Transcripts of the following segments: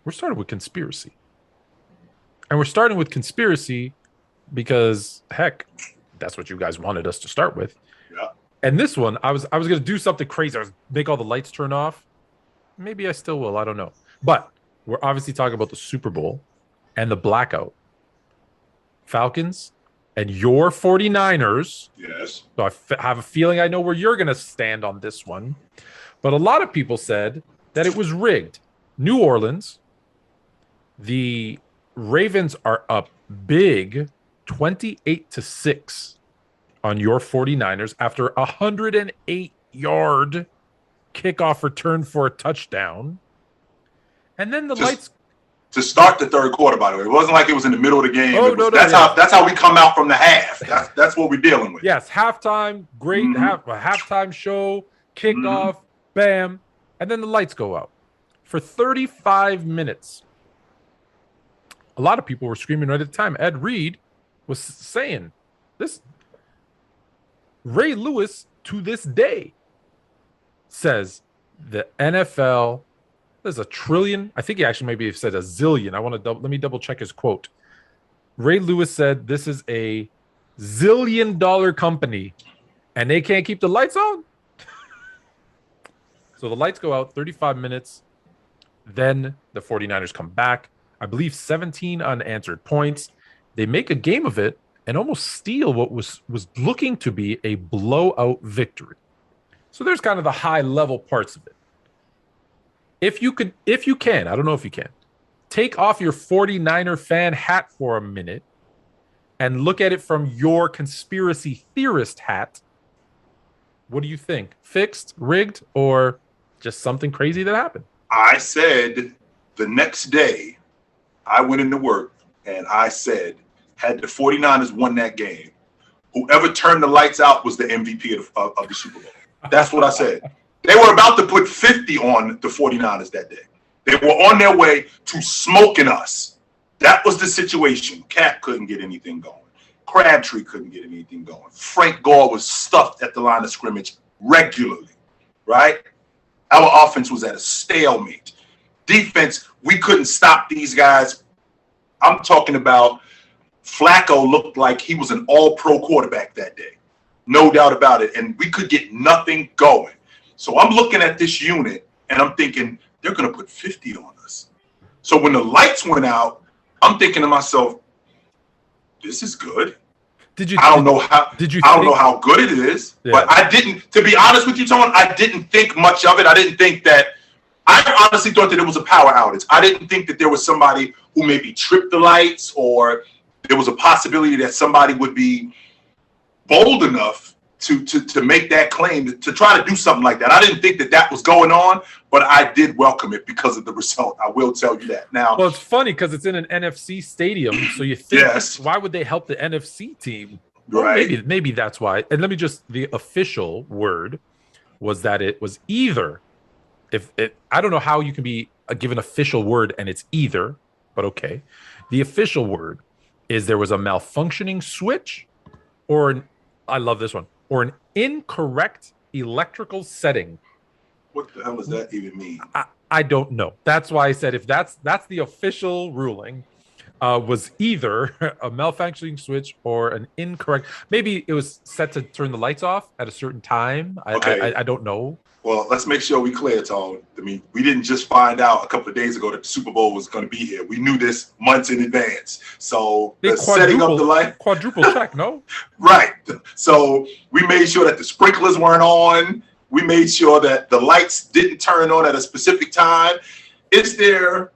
We're starting with conspiracy. And we're starting with conspiracy because, heck, that's what you guys wanted us to start with. Yeah. And this one, I was going to do something crazy. I was make all the lights turn off. Maybe I still will. I don't know. But we're obviously talking about the Super Bowl and the blackout. Falcons and your 49ers. Yes. So I have a feeling I know where you're going to stand on this one. But a lot of people said that it was rigged. New Orleans, the Ravens are up big 28-6 on your 49ers after a 108-yard kickoff return for a touchdown. And then the lights to start the third quarter, by the way. It wasn't like it was in the middle of the game. That's how we come out from the half. That's what we're dealing with. Yes, halftime, great halftime show, kickoff, bam, and then the lights go out. For 35 minutes, a lot of people were screaming right at the time. Ed Reed was saying this. Ray Lewis, to this day, says the NFL, there's a trillion. I think he actually maybe said a zillion. Let me double check his quote. Ray Lewis said this is a zillion-dollar company and they can't keep the lights on. So the lights go out, 35 minutes. Then the 49ers come back. I believe 17 unanswered points. They make a game of it and almost steal what was looking to be a blowout victory. So there's kind of the high-level parts of it. If you can, I don't know if you can, take off your 49er fan hat for a minute and look at it from your conspiracy theorist hat. What do you think? Fixed, rigged, or just something crazy that happened? I said the next day, I went into work and I said, had the 49ers won that game, whoever turned the lights out was the MVP of the Super Bowl. That's what I said. They were about to put 50 on the 49ers that day. They were on their way to smoking us. That was the situation. Cap couldn't get anything going. Crabtree couldn't get anything going. Frank Gore was stuffed at the line of scrimmage regularly, right? Our offense was at a stalemate. Defense, we couldn't stop these guys. I'm talking about Flacco looked like he was an all-pro quarterback that day. No doubt about it. And we could get nothing going. So I'm looking at this unit, and I'm thinking, they're going to put 50 on us. So when the lights went out, I'm thinking to myself, this is good. I don't know how good it is, but I didn't, to be honest with you, Tone, I didn't think much of it. I didn't think that, I honestly thought that it was a power outage. I didn't think that there was somebody who maybe tripped the lights or there was a possibility that somebody would be bold enough to make that claim, to try to do something like that. I didn't think that that was going on, but I did welcome it because of the result. I will tell you that. Now, well, it's funny because it's in an NFC stadium, so you think, yes, why would they help the NFC team? Right. Well, maybe that's why. And let me just, the official word was that it was either, I don't know how you can be given official word and it's either, but okay. The official word is there was a malfunctioning switch or I love this one, or an incorrect electrical setting. What the hell does that even mean? I don't know. That's why I said if that's the official ruling, was either a malfunctioning switch or an incorrect. Maybe it was set to turn the lights off at a certain time. I don't know. Well, let's make sure we clear, Tone. I mean, we didn't just find out a couple of days ago that the Super Bowl was going to be here. We knew this months in advance. So setting up the light, quadruple check, no? Right. So we made sure that the sprinklers weren't on. We made sure that the lights didn't turn on at a specific time. Is there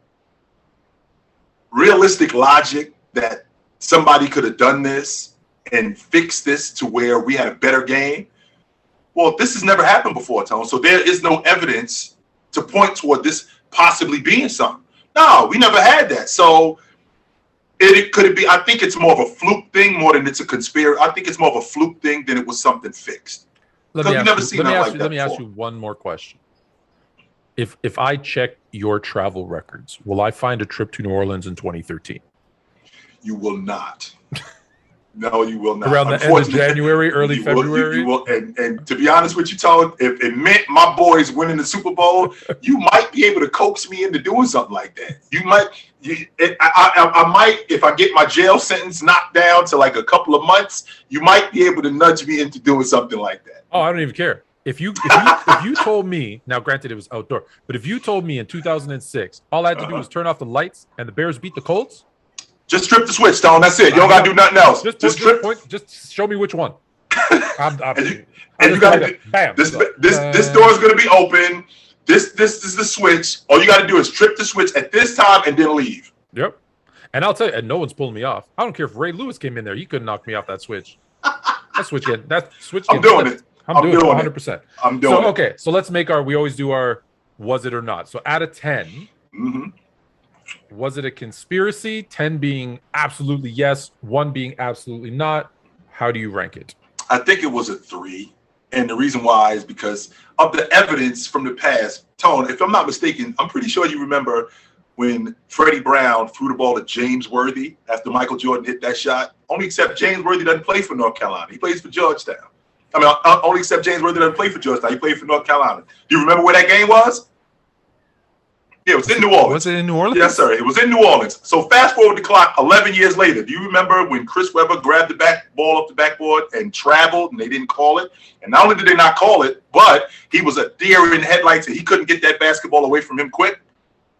realistic logic that somebody could have done this and fixed this to where we had a better game? Well, this has never happened before, Tone. So there is no evidence to point toward this possibly being something. No, we never had that. So could it be? I think it's more of a fluke thing more than it's a conspiracy. I think it's more of a fluke thing than it was something fixed. Let me ask you one more question. If I check your travel records, will I find a trip to New Orleans in 2013? You will not. No, you will not. Around the end of January, early February. You will, and to be honest with you, Tone, if it meant my boys winning the Super Bowl, you might be able to coax me into doing something like that. You might. I might, if I get my jail sentence knocked down to like a couple of months, you might be able to nudge me into doing something like that. Oh, I don't even care. If you told me, now granted it was outdoor, but if you told me in 2006, all I had to do was turn off the lights and the Bears beat the Colts. Just strip the switch, Tone. That's it. You don't got to do nothing else. Just show me which one. And you got to bam. This door is going to be open. This is the switch. All you got to do is trip the switch at this time and then leave. Yep. And I'll tell you, and no one's pulling me off. I don't care if Ray Lewis came in there. He couldn't knock me off that switch. I'm doing it. I'm doing it 100%. I'm doing it. Okay, so let's make we always do our was it or not. So out of 10, was it a conspiracy? 10 being absolutely yes, 1 being absolutely not. How do you rank it? I think it was a 3. And the reason why is because of the evidence from the past. Tone, if I'm not mistaken, I'm pretty sure you remember when Freddie Brown threw the ball to James Worthy after Michael Jordan hit that shot. Only except James Worthy doesn't play for North Carolina. He plays for Georgetown. I mean, only except James Worthy doesn't play for Georgetown. He played for North Carolina. Do you remember where that game was? Yeah, it was in New Orleans. Was it in New Orleans? Yes, sir. It was in New Orleans. So fast forward the clock 11 years later. Do you remember when Chris Webber grabbed the ball off the backboard and traveled and they didn't call it? And not only did they not call it, but he was a deer in headlights and he couldn't get that basketball away from him quick.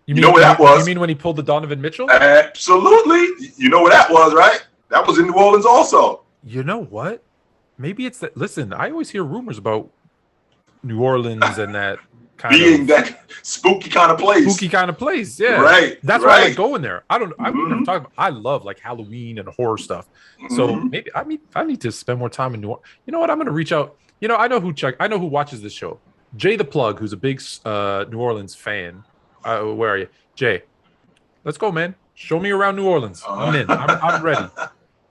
You know where that was? You mean when he pulled the Donovan Mitchell? Absolutely. You know where that was, right? That was in New Orleans also. You know what? Maybe it's that. Listen, I always hear rumors about New Orleans and that that spooky kind of place. Spooky kind of place, yeah. Right. That's why I like going there. I don't. I'm talking about. I love like Halloween and horror stuff. So maybe I need to spend more time in New Orleans. You know what? I'm going to reach out. You know, I know who watches this show. Jay the Plug, who's a big New Orleans fan. Where are you, Jay? Let's go, man. Show me around New Orleans. I'm in. I'm ready.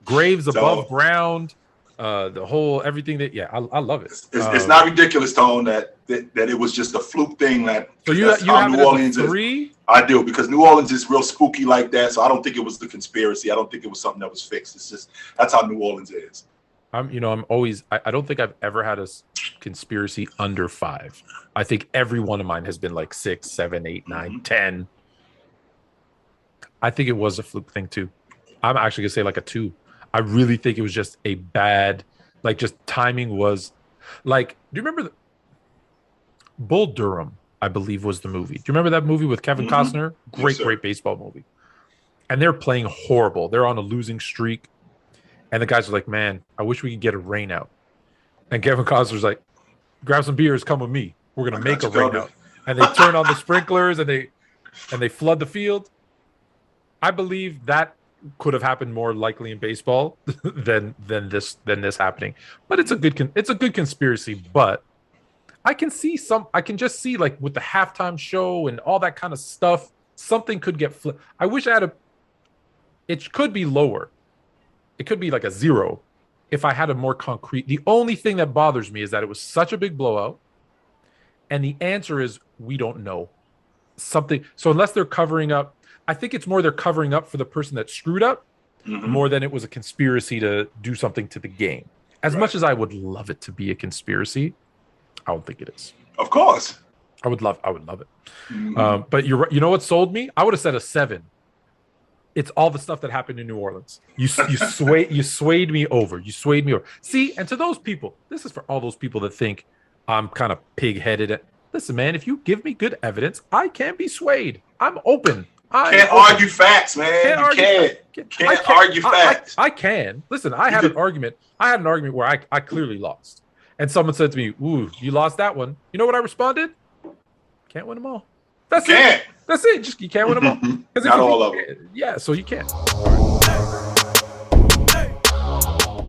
Graves above ground. The whole everything that I love it. It's not ridiculous, Tone, that it was just a fluke thing. So you have New Orleans 3? I do, because New Orleans is real spooky like that. So I don't think it was the conspiracy. I don't think it was something that was fixed. It's just that's how New Orleans is. I don't think I've ever had a conspiracy under 5. I think every one of mine has been like 6, 7, 8, 9, 10. I think it was a fluke thing too. I'm actually gonna say like a 2. I really think it was just a bad, like just timing was like, do you remember Bull Durham, I believe was the movie. Do you remember that movie with Kevin Costner? Great baseball movie. And they're playing horrible. They're on a losing streak. And the guys are like, man, I wish we could get a rain out. And Kevin Costner's like, grab some beers, come with me. We're going to make a rain out. And they turn on the sprinklers and they flood the field. I believe that could have happened more likely in baseball than this happening. But it's a good conspiracy. But I can just see like with the halftime show and all that kind of stuff, something could get flipped. I wish it could be lower. It could be like a 0 if I had a more concrete. The only thing that bothers me is that it was such a big blowout. And the answer is we don't know something. So unless they're covering up, I think it's more they're covering up for the person that screwed up more than it was a conspiracy to do something to the game. As much as I would love it to be a conspiracy, I don't think it is. Of course. I would love it. But you know what sold me? I would have said a 7. It's all the stuff that happened in New Orleans. You swayed me over. See, and to those people, this is for all those people that think I'm kind of pig-headed. Listen, man, if you give me good evidence, I can be swayed. I'm open. Can't argue facts, man. Can't argue facts. I can. Listen, I had an argument where I clearly lost. And someone said to me, ooh, you lost that one. You know what I responded? Can't win them all. That's it. Just you can't win them all. Not all of them. Yeah, so you can't.